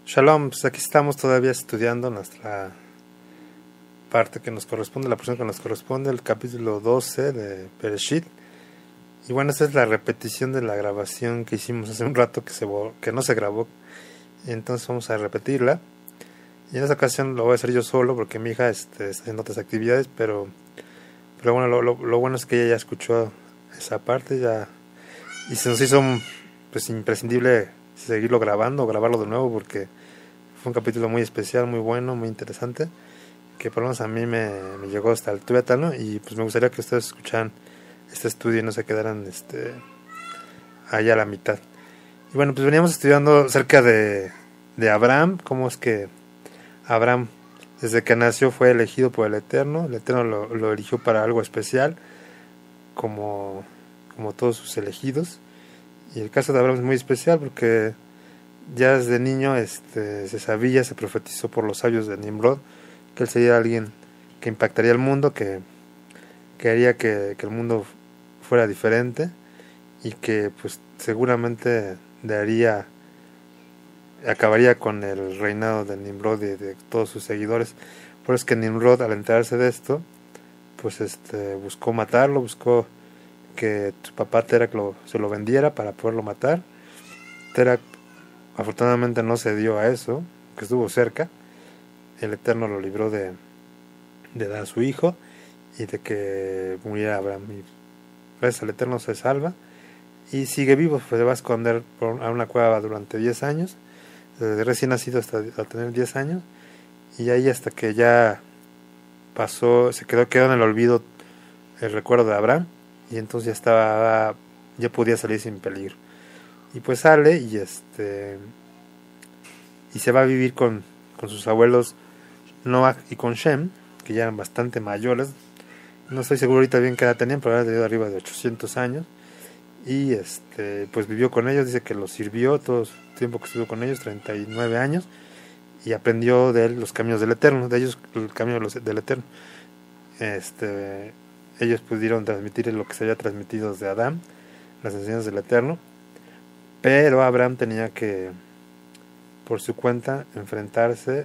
Shalom, pues aquí estamos todavía estudiando nuestra parte que nos corresponde, la porción que nos corresponde, el capítulo 12 de Bereshit. Y bueno, esta es la repetición de la grabación que hicimos hace un rato que no se grabó. Y entonces vamos a repetirla. Y en esta ocasión lo voy a hacer yo solo porque mi hija está haciendo otras actividades, pero bueno, lo bueno es que ella ya escuchó esa parte ya y se nos hizo pues imprescindible seguirlo grabando o grabarlo de nuevo porque fue un capítulo muy especial, muy bueno, muy interesante, que por lo menos a mí me llegó hasta el tuétano. Y pues me gustaría que ustedes escucharan este estudio y no se quedaran allá a la mitad. Y bueno, pues veníamos estudiando acerca de Abraham, cómo es que Abraham desde que nació fue elegido por el Eterno lo eligió para algo especial, como todos sus elegidos. Y el caso de Abraham es muy especial porque ya desde niño se profetizó por los sabios de Nimrod que él sería alguien que impactaría el mundo, que haría que el mundo fuera diferente y que pues seguramente acabaría con el reinado de Nimrod y de todos sus seguidores. Por eso es que Nimrod, al enterarse de esto, pues buscó matarlo, buscó que su papá Terak se lo vendiera para poderlo matar. Terak afortunadamente no se dio a eso, que estuvo cerca. El Eterno lo libró de dar a su hijo y de que muriera Abraham. Y gracias al Eterno se salva y sigue vivo, pues se va a esconder a una cueva durante 10 años, desde recién nacido hasta tener 10 años, y ahí hasta que ya pasó, quedó en el olvido el recuerdo de Abraham, y entonces ya podía salir sin peligro. Y pues sale y se va a vivir con sus abuelos Noah y con Shem, que ya eran bastante mayores. No estoy seguro ahorita bien qué edad tenían, pero había tenido arriba de 800 años. Y pues vivió con ellos, dice que los sirvió todo el tiempo que estuvo con ellos, 39 años, y aprendió de él los caminos del Eterno, de ellos el camino del Eterno. Ellos pudieron transmitir lo que se había transmitido desde Adán, las enseñanzas del Eterno, pero Abraham tenía que, por su cuenta, enfrentarse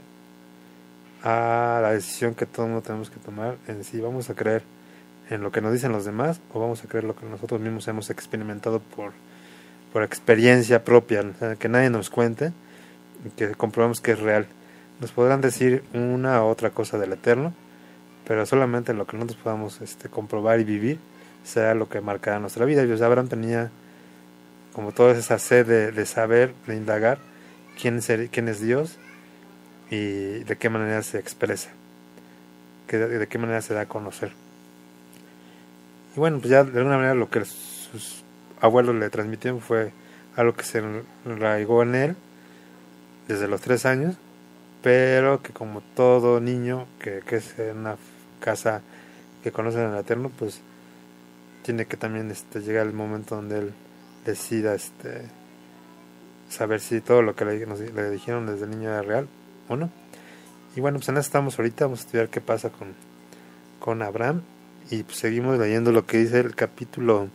a la decisión que todo el mundo tenemos que tomar en si vamos a creer en lo que nos dicen los demás o vamos a creer lo que nosotros mismos hemos experimentado por experiencia propia, o sea, que nadie nos cuente y que comprobamos que es real. Nos podrán decir una u otra cosa del Eterno, pero solamente lo que nosotros podamos comprobar y vivir será lo que marcará nuestra vida. Y Abraham tenía como toda esa sed de saber, de indagar quién es Dios y de qué manera se expresa, de qué manera se da a conocer. Y bueno, pues ya de alguna manera lo que sus abuelos le transmitieron fue algo que se arraigó en él desde los 3 años, pero que como todo niño que es en una casa que conocen al Eterno, pues tiene que también llegar el momento donde él decida saber si todo lo que le dijeron desde el niño era real o no. Y bueno, pues en eso estamos ahorita, vamos a estudiar qué pasa con Abraham. Y pues seguimos leyendo lo que dice el capítulo,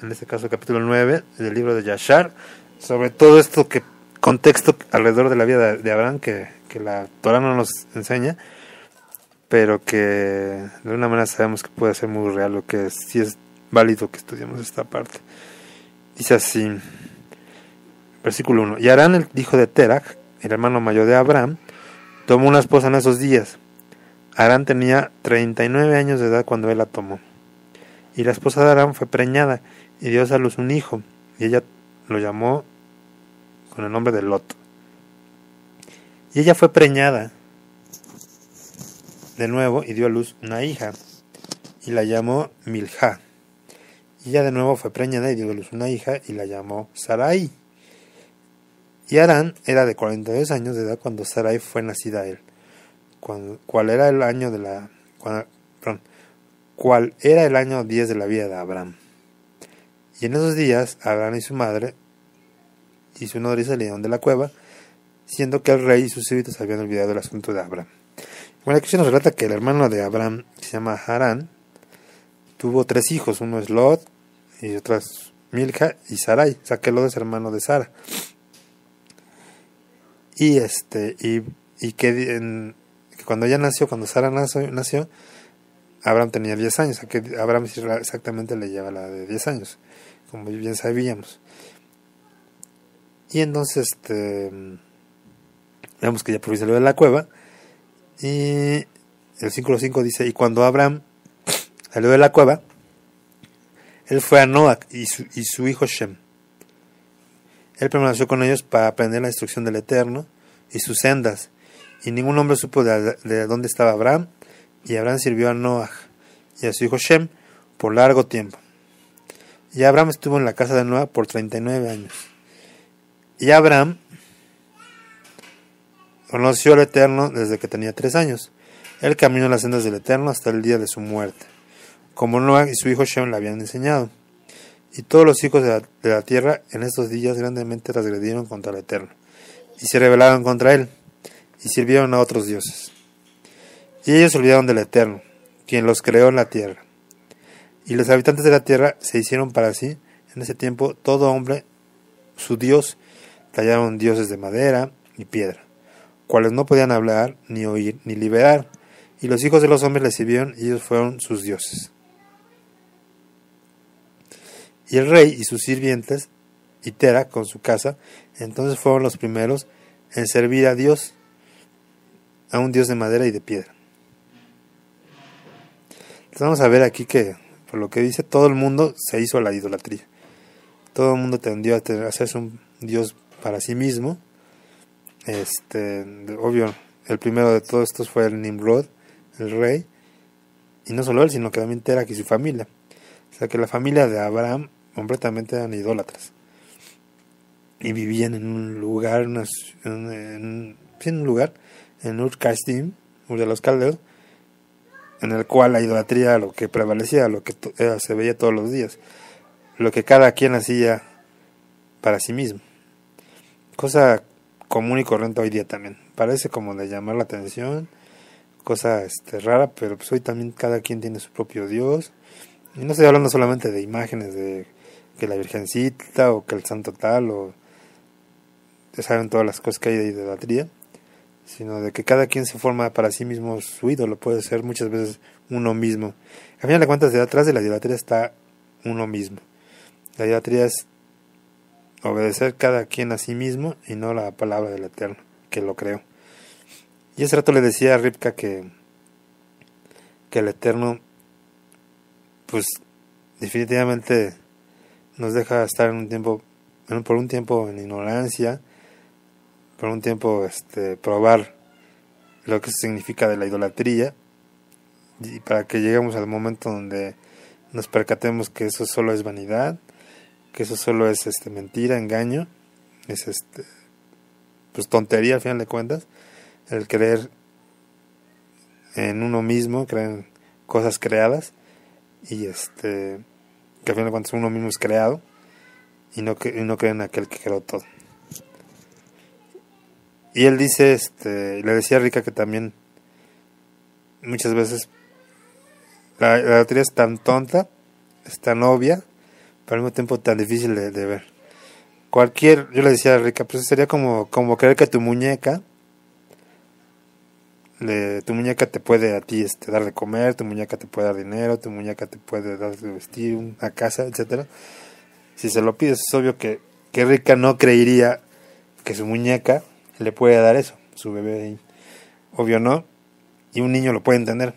en este caso capítulo 9 del libro de Yashar, sobre todo esto contexto alrededor de la vida de Abraham que la Torah no nos enseña, pero que de alguna manera sabemos que puede ser muy real, lo que sí es válido que estudiemos esta parte. Dice así, versículo 1: Y Harán, el hijo de Terach, el hermano mayor de Abraham, tomó una esposa en esos días. Harán tenía 39 años de edad cuando él la tomó. Y la esposa de Harán fue preñada y dio a luz un hijo, y ella lo llamó con el nombre de Lot. Y ella fue preñada de nuevo y dio a luz una hija, y la llamó Milja. Y ella de nuevo fue preñada y dio a luz una hija, y la llamó Sarai. Y Harán era de 42 años de edad cuando Sarai fue nacida a él. ¿Cuál era el año cuál era el año 10 de la vida de Abraham? Y en esos días Abraham y su madre y su nodriza salieron de la cueva, siendo que el rey y sus súbditos habían olvidado el asunto de Abraham. Bueno, aquí se nos relata que el hermano de Abraham, que se llama Harán, tuvo 3 hijos. Uno es Lot, y otro es Milja y Sarai. O sea que Lot es hermano de Sara. y que cuando ella nació, cuando Sara nació, Abraham tenía 10 años, a que Abraham exactamente le lleva la de 10 años, como bien sabíamos. Y entonces vemos que ya por fin salió de la cueva, y el versículo 5 dice: y cuando Abraham salió de la cueva, él fue a Noach y su hijo Shem. Él permaneció con ellos para aprender la instrucción del Eterno y sus sendas, y ningún hombre supo de dónde estaba Abraham. Y Abraham sirvió a Noach y a su hijo Shem por largo tiempo. Y Abraham estuvo en la casa de Noach por 39 años. Y Abraham conoció al Eterno desde que tenía 3 años. Él caminó en las sendas del Eterno hasta el día de su muerte, como Noach y su hijo Shem le habían enseñado. Y todos los hijos de la tierra en estos días grandemente transgredieron contra el Eterno, y se rebelaron contra él, y sirvieron a otros dioses. Y ellos se olvidaron del Eterno, quien los creó en la tierra. Y los habitantes de la tierra se hicieron para sí, en ese tiempo, todo hombre su dios. Tallaron dioses de madera y piedra, cuales no podían hablar, ni oír, ni liberar. Y los hijos de los hombres les sirvieron, y ellos fueron sus dioses. Y el rey y sus sirvientes, y Tera con su casa, entonces fueron los primeros en servir a Dios, a un dios de madera y de piedra. Entonces vamos a ver aquí que, por lo que dice, todo el mundo se hizo a la idolatría. Todo el mundo tendió a hacerse un dios para sí mismo. Obvio, el primero de todos estos fue el Nimrod, el rey, y no solo él, sino que también Tera y su familia. O sea que la familia de Abraham completamente eran idólatras y vivían en un lugar, en Ur Kasdim, Ur de los Caldeos, en el cual la idolatría lo que prevalecía, lo que se veía todos los días, lo que cada quien hacía para sí mismo, cosa común y corriente hoy día también. Parece como de llamar la atención, cosa rara, pero pues hoy también cada quien tiene su propio Dios. Y no estoy hablando solamente de imágenes de que la Virgencita o que el santo tal, o ya saben todas las cosas que hay de idolatría, sino de que cada quien se forma para sí mismo su ídolo. Puede ser muchas veces uno mismo. A final de cuentas, detrás de la idolatría está uno mismo. La idolatría es obedecer cada quien a sí mismo y no la palabra del Eterno, que lo creó. Y ese rato le decía a Rivka que el Eterno, pues definitivamente nos deja estar por un tiempo en ignorancia, por un tiempo probar lo que significa de la idolatría, y para que lleguemos al momento donde nos percatemos que eso solo es vanidad, que eso solo es mentira, engaño, es pues tontería al final de cuentas, el creer en uno mismo, creer en cosas creadas, y que al final de cuentas uno mismo es creado, y no cree en aquel que creó todo. Y él dice, le decía a Rika que también muchas veces la idolatría es tan tonta, es tan obvia, pero al mismo tiempo tan difícil de ver. Yo le decía a Rika, pues sería como creer que tu muñeca te puede a ti dar de comer, tu muñeca te puede dar dinero, tu muñeca te puede dar de vestir, una casa, etcétera. Si se lo pides, es obvio que Rika no creería que su muñeca le puede dar eso, su bebé. Obvio no, y un niño lo puede entender.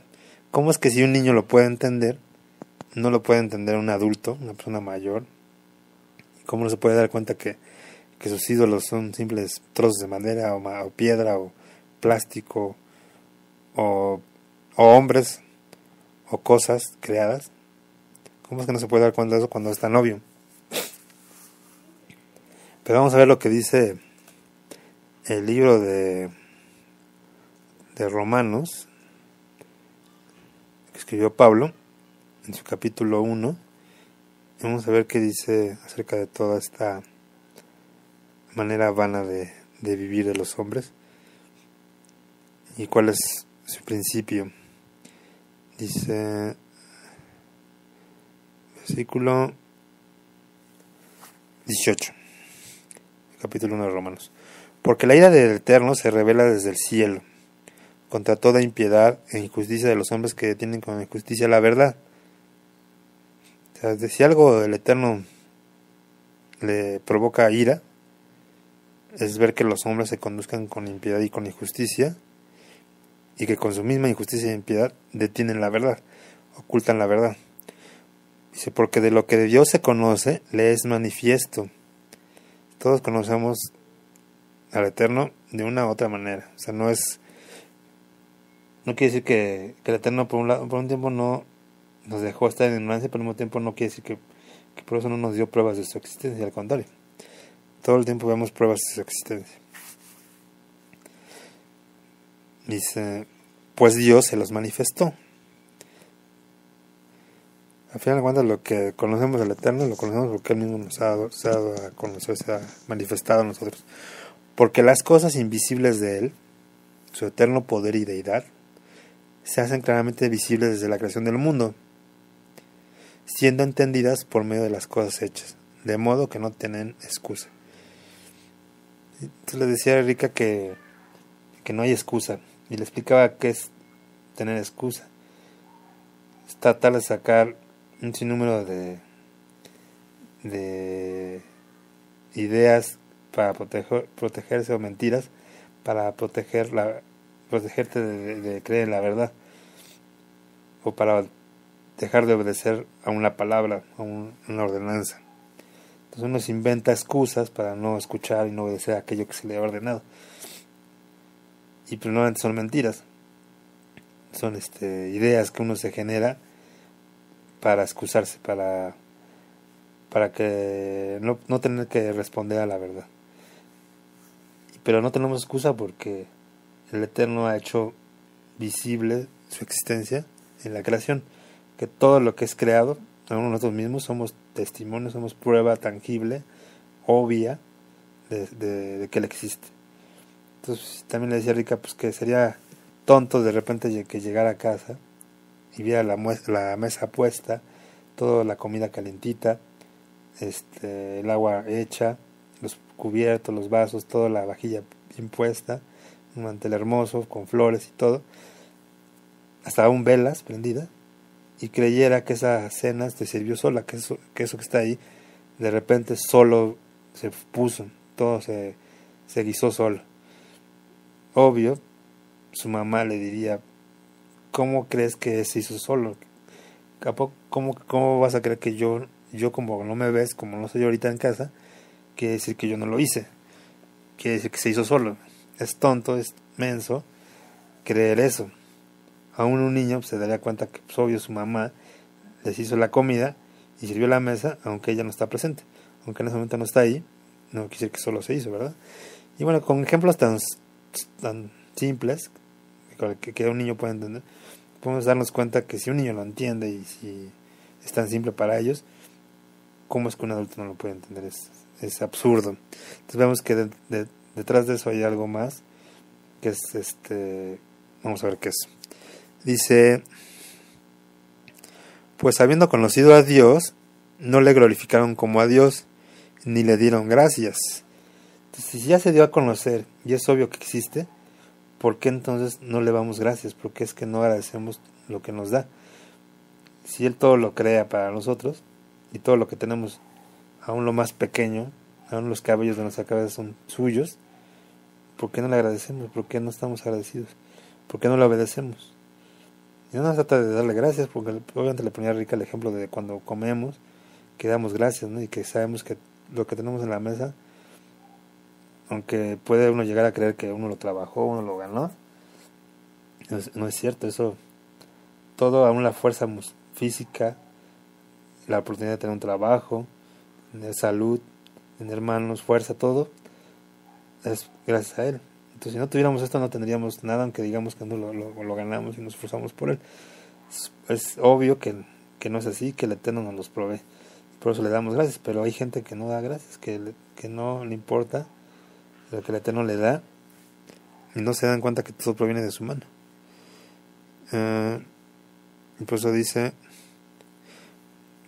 ¿Cómo es que si un niño lo puede entender, no lo puede entender un adulto, una persona mayor? ¿Cómo no se puede dar cuenta que sus ídolos son simples trozos de madera o piedra o plástico o hombres o cosas creadas? ¿Cómo es que no se puede dar cuenta de eso cuando es tan obvio? Pero vamos a ver lo que dice el libro de Romanos, que escribió Pablo en su capítulo 1. Vamos a ver qué dice acerca de toda esta manera vana de vivir de los hombres y cuál es su principio. Dice, versículo 18, capítulo 1 de Romanos. Porque la ira del Eterno se revela desde el cielo, contra toda impiedad e injusticia de los hombres que detienen con injusticia la verdad. O sea, si algo del Eterno le provoca ira, es ver que los hombres se conduzcan con impiedad y con injusticia, y que con su misma injusticia e impiedad detienen la verdad, ocultan la verdad. Dice, porque de lo que de Dios se conoce, le es manifiesto. Todos conocemos al Eterno de una u otra manera. O sea, no quiere decir que el Eterno por un tiempo no nos dejó estar en ignorancia, pero al mismo tiempo no quiere decir que por eso no nos dio pruebas de su existencia, al contrario. Todo el tiempo vemos pruebas de su existencia. Dice, pues Dios se los manifestó. Al final de cuentas, lo que conocemos del Eterno, lo conocemos porque Él mismo nos ha dado a conocer, se ha manifestado a nosotros. Porque las cosas invisibles de Él, su eterno poder y deidad, se hacen claramente visibles desde la creación del mundo, siendo entendidas por medio de las cosas hechas, de modo que no tienen excusa. Entonces le decía a Erika que no hay excusa, y le explicaba qué es tener excusa. Es tratar de sacar un sinnúmero de ideas para protegerse, o mentiras para protegerte de creer en la verdad, o para dejar de obedecer a una palabra, a una ordenanza. Entonces uno se inventa excusas para no escuchar y no obedecer a aquello que se le ha ordenado, y primero son mentiras, son ideas que uno se genera para excusarse, para que no tener que responder a la verdad. Pero no tenemos excusa porque el Eterno ha hecho visible su existencia en la creación, que todo lo que es creado, nosotros mismos somos testimonios, somos prueba tangible, obvia de que Él existe. Entonces también le decía a Rica pues que sería tonto de repente que llegara a casa y viera la mesa puesta, toda la comida calentita, el agua hecha, los cubiertos, los vasos, toda la vajilla bien puesta, un mantel hermoso con flores y todo, hasta aún velas prendidas, y creyera que esa cena te sirvió sola, que eso que está ahí de repente solo se puso, todo se guisó solo. Obvio, su mamá le diría, ¿cómo crees que se hizo solo? ¿Cómo vas a creer que yo como no me ves, como no soy ahorita en casa, quiere decir que yo no lo hice? Quiere decir que se hizo solo. Es tonto, es menso creer eso. Aún un niño se daría cuenta que pues, obvio su mamá les hizo la comida y sirvió la mesa, aunque ella no está presente, aunque en ese momento no está ahí, no quiere decir que solo se hizo, ¿verdad? Y bueno, con ejemplos tan simples que un niño puede entender, podemos darnos cuenta que si un niño lo entiende y si es tan simple para ellos, ¿cómo es que un adulto no lo puede entender? Es absurdo. Entonces vemos que detrás de eso hay algo más, que es vamos a ver qué es. Dice, pues habiendo conocido a Dios, no le glorificaron como a Dios, ni le dieron gracias. Entonces, si ya se dio a conocer y es obvio que existe, ¿por qué entonces no le damos gracias? ¿Por qué es que no agradecemos lo que nos da? Si Él todo lo crea para nosotros, y todo lo que tenemos, aún lo más pequeño, aún los cabellos de nuestra cabeza son suyos, ¿por qué no le agradecemos? ¿Por qué no estamos agradecidos? ¿Por qué no le obedecemos? Y no se trata de darle gracias, porque obviamente le ponía a Rica el ejemplo de cuando comemos, que damos gracias, ¿no? Y que sabemos que lo que tenemos en la mesa, aunque puede uno llegar a creer que uno lo trabajó, uno lo ganó, no es cierto. Eso, todo, aún la fuerza física, la oportunidad de tener un trabajo, tener salud, tener manos, fuerza, todo, es gracias a Él. Entonces, si no tuviéramos esto, no tendríamos nada, aunque digamos que no lo ganamos y nos esforzamos por Él. Es obvio que no es así, que el Eterno nos los provee. Por eso le damos gracias, pero hay gente que no da gracias, que no le importa lo que el Eterno le da, y no se dan cuenta que todo proviene de su mano. Y por eso dice,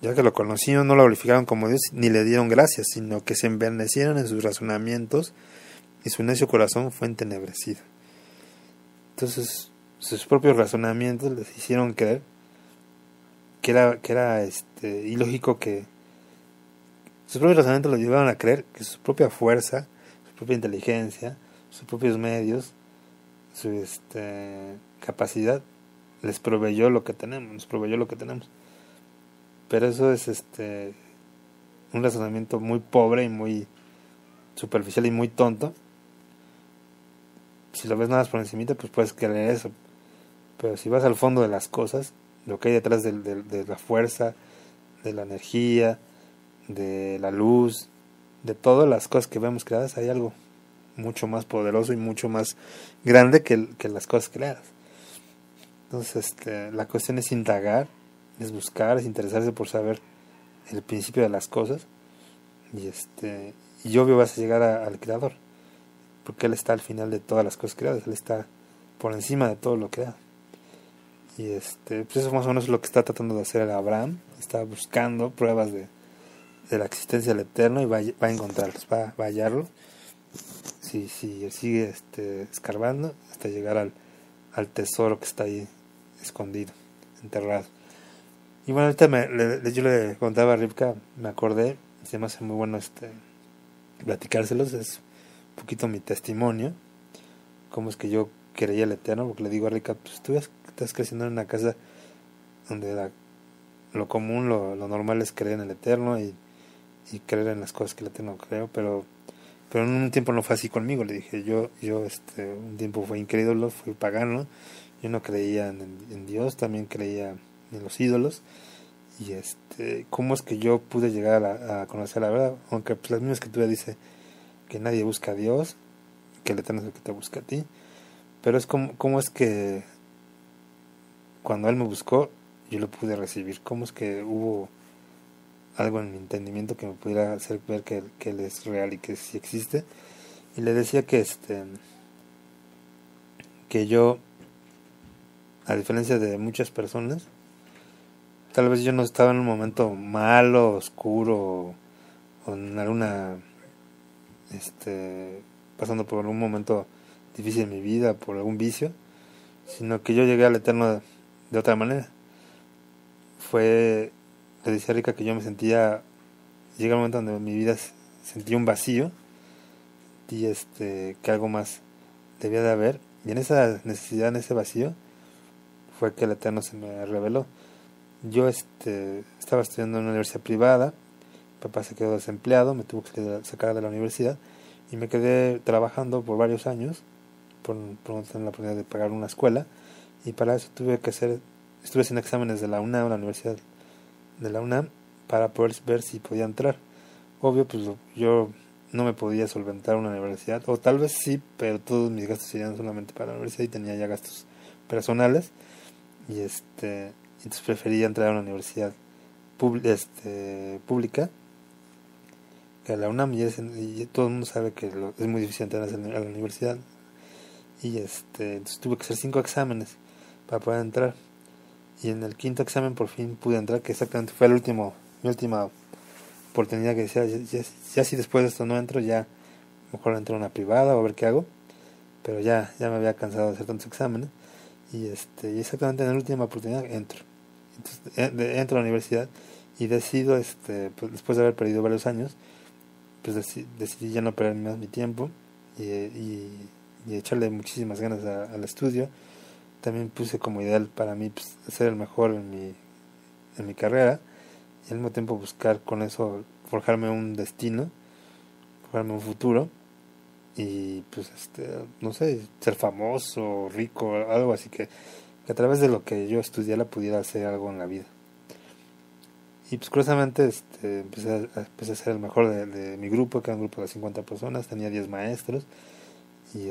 ya que lo conocieron, no lo glorificaron como Dios, ni le dieron gracias, sino que se envanecieron en sus razonamientos, y su necio corazón fue entenebrecido. Entonces, sus propios razonamientos les hicieron creer que era ilógico, que sus propios razonamientos los llevaron a creer que su propia fuerza, su propia inteligencia, sus propios medios, su capacidad les proveyó lo que tenemos, nos proveyó lo que tenemos. Pero eso es un razonamiento muy pobre y muy superficial y muy tonto. Si lo ves nada más por encimita, pues puedes creer eso. Pero si vas al fondo de las cosas, lo que hay detrás de la fuerza, de la energía, de la luz, de todas las cosas que vemos creadas, hay algo mucho más poderoso y mucho más grande que las cosas creadas. Entonces, la cuestión es indagar, es buscar, es interesarse por saber el principio de las cosas, y obvio vas a llegar al creador, porque él está al final de todas las cosas creadas, él está por encima de todo lo creado. Y pues eso más o menos es lo que está tratando de hacer el Abraham. Está buscando pruebas de la existencia del Eterno, y va a encontrarlos, va a hallarlo si sigue escarbando hasta llegar al tesoro que está ahí escondido, enterrado. Y bueno, ahorita yo le contaba a Rivka, me acordé, se me hace muy bueno platicárselos, es un poquito mi testimonio, cómo es que yo creía el Eterno, porque le digo a Rivka, pues tú estás creciendo en una casa donde lo común, lo normal es creer en el Eterno y creer en las cosas que el Eterno creó, pero en un tiempo no fue así conmigo. Le dije, yo un tiempo fui incrédulo, fui pagano, yo no creía en Dios, también creía en los ídolos, y cómo es que yo pude llegar a conocer la verdad, aunque pues, la misma escritura dice que nadie busca a Dios, que el Eterno es el que te busca a ti, pero es cómo es que cuando Él me buscó, yo lo pude recibir, cómo es que hubo algo en mi entendimiento que me pudiera hacer ver que Él es real y que sí existe. Y le decía que yo, a diferencia de muchas personas, tal vez yo no estaba en un momento malo, oscuro, o en alguna pasando por algún momento difícil en mi vida, por algún vicio, sino que yo llegué al Eterno de otra manera. Le decía a Rica que yo me sentía, llega un momento donde en mi vida sentía un vacío, y que algo más debía de haber, y en esa necesidad, en ese vacío, fue que el Eterno se me reveló. Yo estaba estudiando en una universidad privada, mi papá se quedó desempleado, me tuvo que sacar de la universidad, y me quedé trabajando por varios años, por no tener la oportunidad de pagar una escuela, y para eso estuve haciendo exámenes de la UNAM, la universidad de la UNAM, para poder ver si podía entrar. Obvio, pues yo no me podía solventar una universidad, o tal vez sí, pero todos mis gastos serían solamente para la universidad y tenía ya gastos personales, y entonces prefería entrar a una universidad pública que a la UNAM, y todo el mundo sabe que es muy difícil entrar a la universidad, y entonces tuve que hacer 5 exámenes para poder entrar, y en el 5.º examen por fin pude entrar, que exactamente fue mi última oportunidad, que decía, ya si después de esto no entro, ya mejor entro a una privada o a ver qué hago, pero ya me había cansado de hacer tantos exámenes, y exactamente en la última oportunidad entro. Entonces, entro a la universidad y decido, pues, después de haber perdido varios años, pues decidí ya no perder más mi tiempo, y echarle muchísimas ganas al estudio. También puse como ideal para mí, pues, ser el mejor en mi carrera, y al mismo tiempo buscar con eso forjarme un destino, forjarme un futuro, y pues no sé, ser famoso, rico, algo así, que a través de lo que yo estudiara pudiera hacer algo en la vida. Y pues curiosamente empecé a ser el mejor de mi grupo, que era un grupo de 50 personas, tenía 10 maestros, y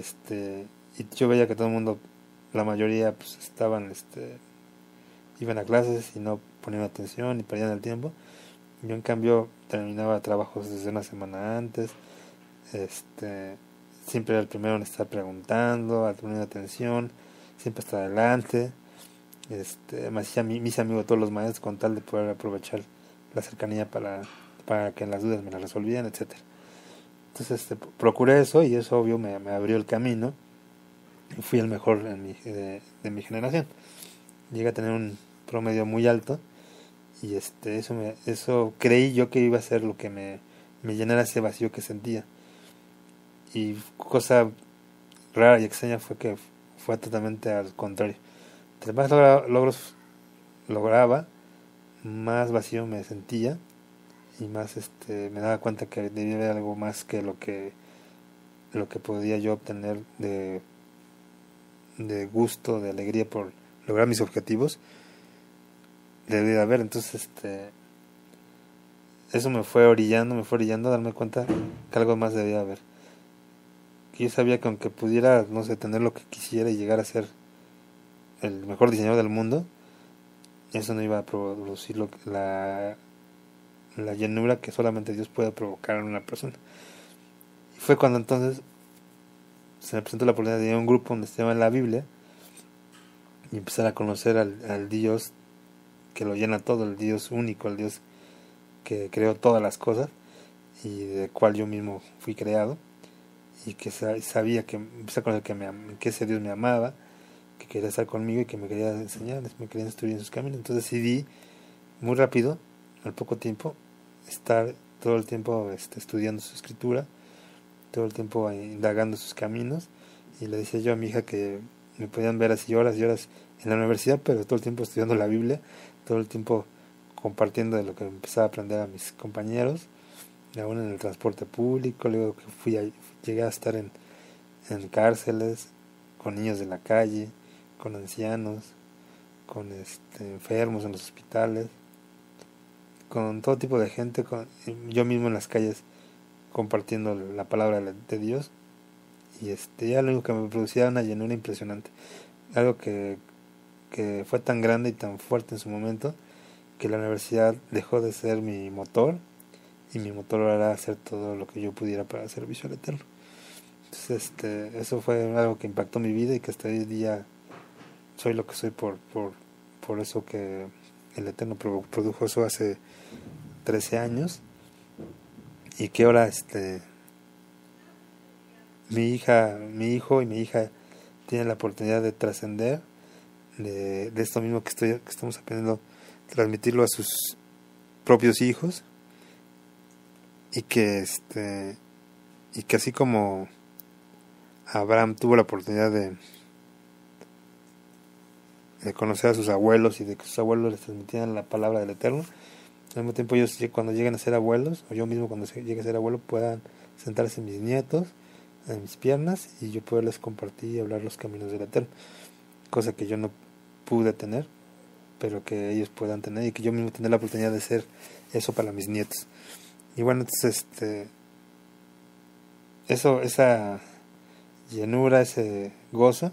y yo veía que todo el mundo, la mayoría, pues iban a clases y no ponían atención y perdían el tiempo. Yo en cambio terminaba trabajos desde una semana antes, siempre era el primero en estar preguntando, a poner atención, siempre estar adelante, me hacía mis amigos todos los maestros con tal de poder aprovechar la cercanía para que las dudas me las resolvieran, etcétera. Entonces procuré eso y eso obvio me abrió el camino y fui el mejor de mi generación. Llegué a tener un promedio muy alto y eso creí yo que iba a ser lo que me llenara ese vacío que sentía. Y cosa rara y extraña fue que fue totalmente al contrario. Entre más logros lograba, más vacío me sentía y más me daba cuenta que debía haber algo más que lo que podía yo obtener de gusto, de alegría por lograr mis objetivos, debía de haber. Entonces eso me fue orillando a darme cuenta que algo más debía haber. Que yo sabía que aunque pudiera, no sé, tener lo que quisiera y llegar a ser el mejor diseñador del mundo, eso no iba a producir la llenura que solamente Dios puede provocar en una persona. Y fue cuando entonces se me presentó la oportunidad de ir a un grupo donde se llama la Biblia y empezar a conocer al Dios que lo llena todo, el Dios único, el Dios que creó todas las cosas y del cual yo mismo fui creado, y que sabía que empecé a conocer que ese Dios me amaba, que quería estar conmigo y que me quería enseñar, me quería instruir en sus caminos. Entonces decidí muy rápido, al poco tiempo, estar todo el tiempo estudiando su escritura, todo el tiempo indagando sus caminos, y le decía yo a mi hija que me podían ver así horas y horas en la universidad, pero todo el tiempo estudiando la Biblia, todo el tiempo compartiendo de lo que empezaba a aprender a mis compañeros, aún en el transporte público. Luego que llegué a estar en cárceles, con niños de la calle, con ancianos, con enfermos en los hospitales, con todo tipo de gente, yo mismo en las calles compartiendo la palabra de Dios, y ya lo único que me producía una llenura impresionante, algo que fue tan grande y tan fuerte en su momento que la universidad dejó de ser mi motor y mi motor era hacer todo lo que yo pudiera para servicio al Eterno. Entonces eso fue algo que impactó mi vida y que hasta hoy día soy lo que soy por eso, que el Eterno produjo eso hace 13 años, y que ahora mi hijo y mi hija tienen la oportunidad de trascender de esto mismo que estamos aprendiendo, transmitirlo a sus propios hijos, y que así como Abraham tuvo la oportunidad de conocer a sus abuelos y de que sus abuelos les transmitieran la palabra del Eterno, al mismo tiempo ellos, cuando lleguen a ser abuelos, o yo mismo cuando llegue a ser abuelo, puedan sentarse mis nietos en mis piernas y yo poderles compartir y hablar los caminos del Eterno, cosa que yo no pude tener, pero que ellos puedan tener, y que yo mismo tener la oportunidad de ser eso para mis nietos. Y bueno, entonces esa llenura, ese gozo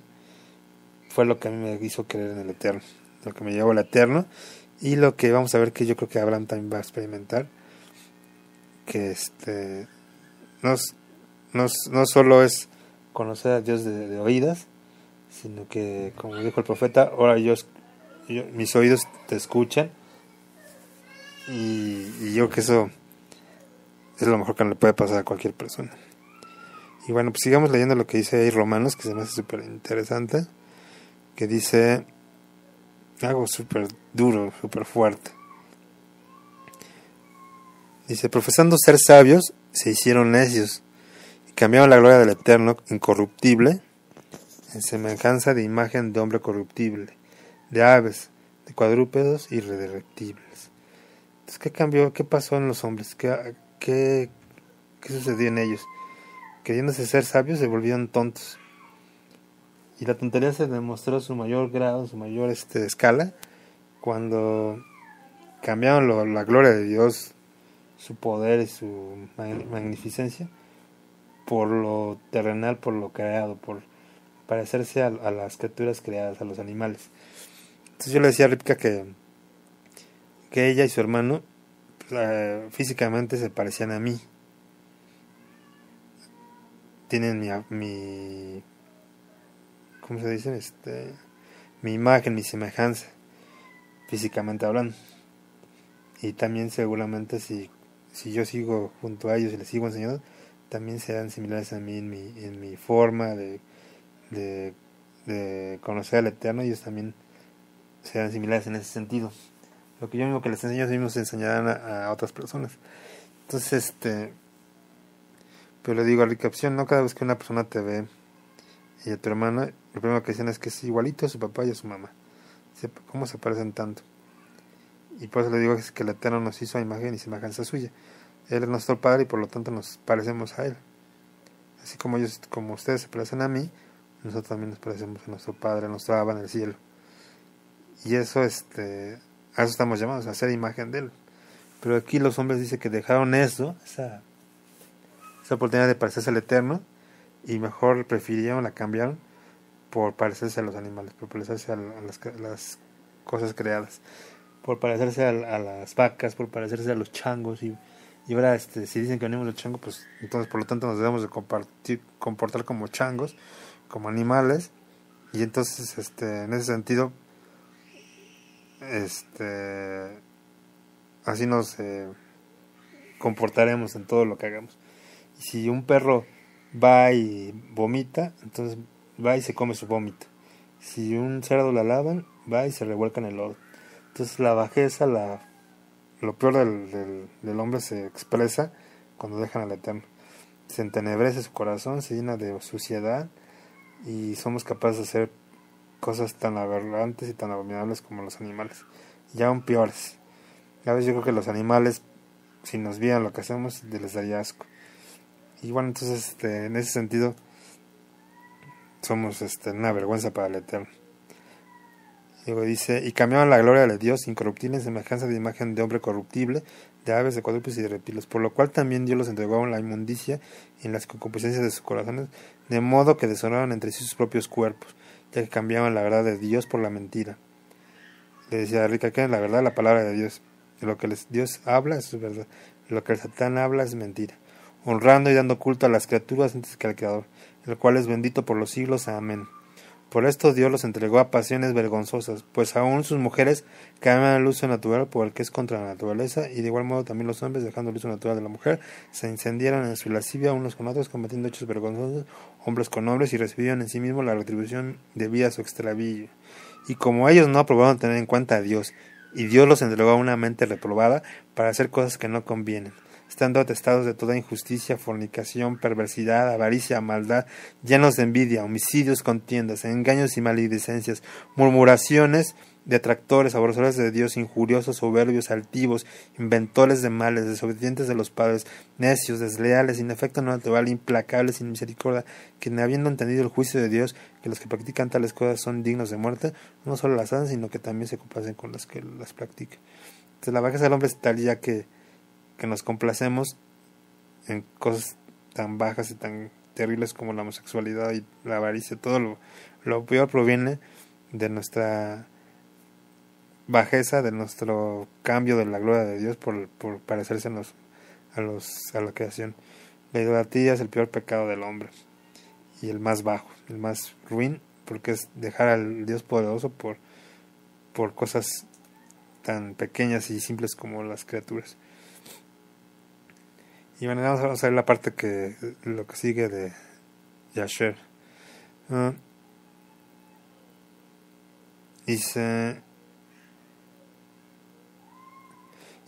fue lo que a mí me hizo creer en el Eterno, lo que me llevó al Eterno, y lo que vamos a ver que yo creo que Abraham también va a experimentar, que no solo es conocer a Dios de oídas, sino que, como dijo el profeta, ahora mis oídos te escuchan, y yo creo que eso es lo mejor que le puede pasar a cualquier persona. Y bueno, pues sigamos leyendo lo que dice ahí Romanos, que se me hace súper interesante, que dice algo súper duro, súper fuerte. Dice: profesando ser sabios, se hicieron necios, y cambiaron la gloria del Eterno incorruptible en semejanza de imagen de hombre corruptible, de aves, de cuadrúpedos y de reptiles. Entonces, ¿qué cambió? ¿Qué pasó en los hombres? ¿Qué sucedió en ellos? Queriéndose ser sabios, se volvieron tontos. Y la tontería se demostró su mayor grado, su mayor escala, cuando cambiaron la gloria de Dios, su poder y su magnificencia, por lo terrenal, por lo creado, por parecerse a las criaturas creadas, a los animales. Entonces yo le decía a Ripka que ella y su hermano físicamente se parecían a mí. Tienen mi ¿cómo se dice? Mi imagen, mi semejanza, físicamente hablando. y también seguramente si yo sigo junto a ellos y les sigo enseñando, también serán similares a mí en mi forma de, de conocer al Eterno. Ellos también serán similares en ese sentido. Lo que yo mismo que les enseño, ellos mismos enseñarán a otras personas. Entonces, pero le digo a recapitulación, no cada vez que una persona te ve y a tu hermano, lo primero que dicen es que es igualito a su papá y a su mamá. ¿Cómo se parecen tanto? Y por eso le digo que el Eterno nos hizo a imagen y semejanza suya. Él es nuestro Padre y por lo tanto nos parecemos a Él. Así como ellos, como ustedes se parecen a mí, nosotros también nos parecemos a nuestro Padre, a nuestro Abba en el cielo. Y eso, a eso estamos llamados, a hacer imagen de Él. Pero aquí los hombres dicen que dejaron esa oportunidad de parecerse al Eterno y mejor prefirieron, la cambiaron por parecerse a los animales, por parecerse a las cosas creadas, por parecerse a las vacas, por parecerse a los changos. Y ahora si dicen que venimos del chango, pues entonces por lo tanto nos debemos de comportar como changos, como animales. Y entonces en ese sentido así nos comportaremos en todo lo que hagamos. Y si un perro va y vomita, entonces va y se come su vómito. Si un cerdo la lavan, va y se revuelca en el lodo. Entonces la bajeza, lo peor del hombre se expresa cuando dejan al Eterno. Se entenebrece su corazón, se llena de suciedad y somos capaces de hacer cosas tan aberrantes y tan abominables como los animales, y aún peores. A veces yo creo que los animales, si nos vieran lo que hacemos, les daría asco. Y bueno, entonces en ese sentido somos una vergüenza para el Eterno. Luego dice, y cambiaron la gloria de Dios incorruptible en semejanza de imagen de hombre corruptible, de aves, de cuadrúpedos y de reptiles, por lo cual también Dios los entregó en la inmundicia y en las concupiscencias de sus corazones, de modo que deshonraron entre sí sus propios cuerpos, ya que cambiaban la verdad de Dios por la mentira. Le decía a Rica que la verdad, la palabra de Dios, lo que Dios habla es verdad, lo que el Satán habla es mentira, honrando y dando culto a las criaturas antes que al Creador, el cual es bendito por los siglos. Amén. Por esto Dios los entregó a pasiones vergonzosas, pues aún sus mujeres cambian el uso natural por el que es contra la naturaleza, y de igual modo también los hombres, dejando el uso natural de la mujer, se incendiaron en su lascivia unos con otros, cometiendo hechos vergonzosos, hombres con hombres, y recibieron en sí mismos la retribución debida a su extravío. Y como ellos no aprobaron tener en cuenta a Dios, y Dios los entregó a una mente reprobada para hacer cosas que no convienen, estando atestados de toda injusticia, fornicación, perversidad, avaricia, maldad, llenos de envidia, homicidios, contiendas, engaños y maledicencias, murmuraciones, detractores, aborrecedores de Dios, injuriosos, soberbios, altivos, inventores de males, desobedientes de los padres, necios, desleales, sin afecto natural, implacables, sin misericordia, que habiendo entendido el juicio de Dios, que los que practican tales cosas son dignos de muerte, no solo las hacen, sino que también se complacen con las que las practican. Entonces la bajeza del hombre es tal ya que nos complacemos en cosas tan bajas y tan terribles como la homosexualidad y la avaricia. Todo lo peor proviene de nuestra bajeza, de nuestro cambio de la gloria de Dios por parecerse a la creación. La idolatría es el peor pecado del hombre y el más bajo, el más ruin, porque es dejar al Dios poderoso por cosas tan pequeñas y simples como las criaturas. Y bueno, vamos a ver la parte lo que sigue de Yasher. Dice,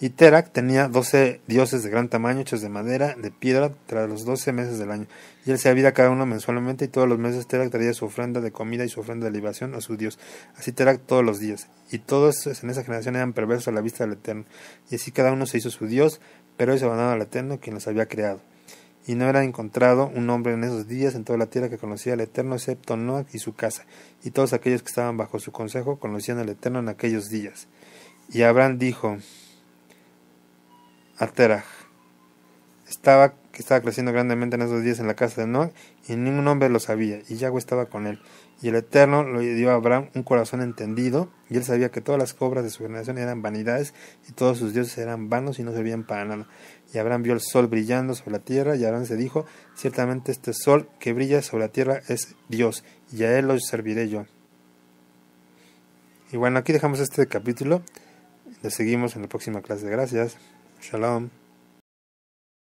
y Terak tenía 12 dioses de gran tamaño, hechos de madera, de piedra, tras los 12 meses del año. Y él se había cada uno mensualmente, y todos los meses Terak traía su ofrenda de comida y su ofrenda de libación a su Dios. Así Terak todos los días. Y todos en esa generación eran perversos a la vista del Eterno. Y así cada uno se hizo su Dios, pero ellos abandonaron al Eterno, quien los había creado. Y no era encontrado un hombre en esos días en toda la tierra que conocía al Eterno, excepto Noach y su casa. Y todos aquellos que estaban bajo su consejo conocían al Eterno en aquellos días. Y Abraham dijo a Terach, que estaba creciendo grandemente en esos días en la casa de Noach, y ningún hombre lo sabía, y Yahweh estaba con él. Y el Eterno le dio a Abraham un corazón entendido, y él sabía que todas las obras de su generación eran vanidades, y todos sus dioses eran vanos y no servían para nada. Y Abraham vio el sol brillando sobre la tierra, y Abraham se dijo, ciertamente este sol que brilla sobre la tierra es Dios, y a él lo serviré yo. Y bueno, aquí dejamos este capítulo. Le seguimos en la próxima clase. Gracias. Shalom.